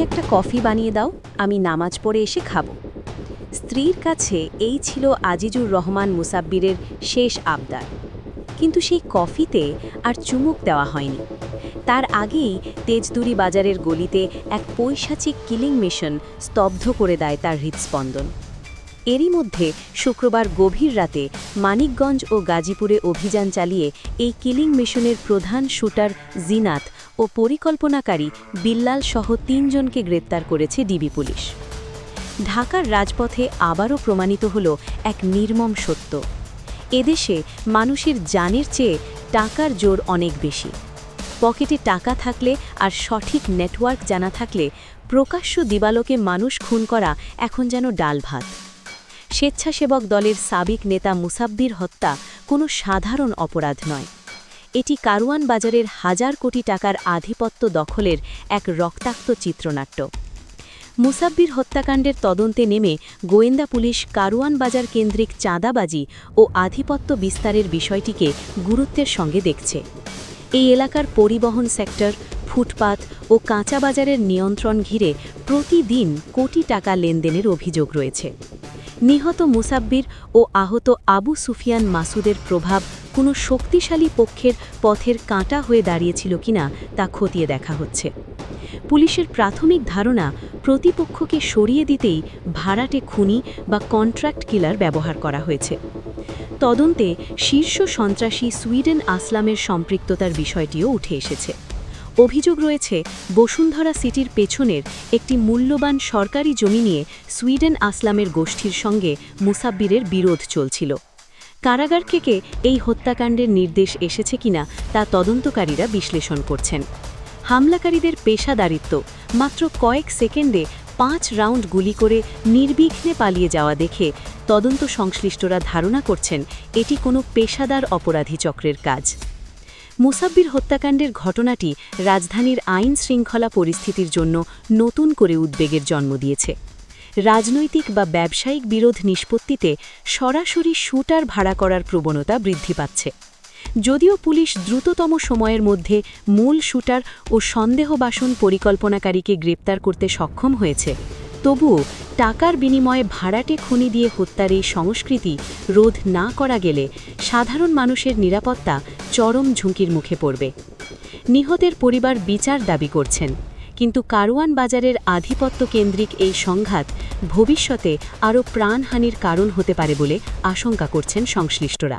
একটা কফি বানিয়ে দাও, আমি নামাজ পড়ে এসে খাবো। স্ত্রীর কাছে এই ছিল আজিজুর রহমান মুসাব্বিরের শেষ আবদার। কিন্তু সেই কফিতে আর চুমুক দেওয়া হয়নি। তার আগেই তেজদুরি বাজারের গলিতে এক পৈশাচিক কিলিং মিশন স্তব্ধ করে দেয় তার হৃৎস্পন্দন। এরই মধ্যে শুক্রবার গভীর রাতে মানিকগঞ্জ ও গাজীপুরে অভিযান চালিয়ে এই কিলিং মিশনের প্রধান শুটার জিনাত ও পরিকল্পনাকারী বিল্লাল সহ ৩ জনকে গ্রেপ্তার করেছে ডিবি পুলিশ। ঢাকার রাজপথে আবারও প্রমাণিত হল এক নির্মম সত্য। এদেশে মানুষের জানের চেয়ে টাকার জোর অনেক বেশি। পকেটে টাকা থাকলে আর সঠিক নেটওয়ার্ক জানা থাকলে প্রকাশ্য দিবালোকে মানুষ খুন করা এখন যেন ডাল ভাত। স্বেচ্ছাসেবক দলের সাবেক নেতা মুসাব্বির হত্যা কোনো সাধারণ অপরাধ নয়। এটি কারওয়ান বাজারের হাজার কোটি টাকার আধিপত্য দখলের এক রক্তাক্ত চিত্রনাট্য। মুসাব্বির হত্যাকাণ্ডের তদন্তে নেমে গোয়েন্দা পুলিশ কারওয়ান বাজার কেন্দ্রিক চাঁদাবাজি ও আধিপত্য বিস্তারের বিষয়টিকে গুরুত্বের সঙ্গে দেখছে। এই এলাকার পরিবহন সেক্টর, ফুটপাত ও কাঁচা বাজারের নিয়ন্ত্রণ ঘিরে প্রতিদিন কোটি টাকা লেনদেনের অভিযোগ রয়েছে। নিহত মুসাব্বির ও আহত আবু সুফিয়ান মাসুদের প্রভাব কোনো শক্তিশালী পক্ষের পথের কাঁটা হয়ে দাঁড়িয়েছিল কিনা তা খতিয়ে দেখা হচ্ছে। পুলিশের প্রাথমিক ধারণা, প্রতিপক্ষকে সরিয়ে দিতেই ভাড়াটে খুনি বা কন্ট্রাক্ট কিলার ব্যবহার করা হয়েছে। তদন্তে শীর্ষ সন্ত্রাসী সুইডেন আসলামের সম্পৃক্ততার বিষয়টিও উঠে এসেছে। অভিযোগ রয়েছে বসুন্ধরা সিটির পেছনের একটি মূল্যবান সরকারি জমি নিয়ে সুইডেন আসলামের গোষ্ঠীর সঙ্গে মুসাব্বিরের বিরোধ চলছিল। কারাগার থেকে এই হত্যাকাণ্ডের নির্দেশ এসেছে কিনা তা তদন্তকারীরা বিশ্লেষণ করছেন। হামলাকারীদের পেশাদারিত্ব, মাত্র কয়েক সেকেন্ডে 5 রাউন্ড গুলি করে নির্বিঘ্নে পালিয়ে যাওয়া দেখে তদন্ত সংশ্লিষ্টরা ধারণা করছেন এটি কোনো পেশাদার অপরাধী চক্রের কাজ। মুসাব্বির হত্যাকাণ্ডের ঘটনাটি রাজধানীর আইন শৃঙ্খলা পরিস্থিতির জন্য নতুন করে উদ্বেগের জন্ম দিয়েছে। রাজনৈতিক বা ব্যবসায়িক বিরোধ নিষ্পত্তিতে সরাসরি শুটার ভাড়া করার প্রবণতা বৃদ্ধি পাচ্ছে। যদিও পুলিশ দ্রুততম সময়ের মধ্যে মূল শুটার ও সন্দেহবাসন পরিকল্পনাকারীকে গ্রেপ্তার করতে সক্ষম হয়েছে, তবুও টাকার বিনিময়ে ভাড়াটে খুনি দিয়ে হত্যার এই সংস্কৃতি রোধ না করা গেলে সাধারণ মানুষের নিরাপত্তা চরম ঝুঁকির মুখে পড়বে। নিহতের পরিবার বিচার দাবি করছেন, কিন্তু কারওয়ান বাজারের আধিপত্য কেন্দ্রিক এই সংঘাত ভবিষ্যতে আরও প্রাণহানির কারণ হতে পারে বলে আশঙ্কা করছেন সংশ্লিষ্টরা।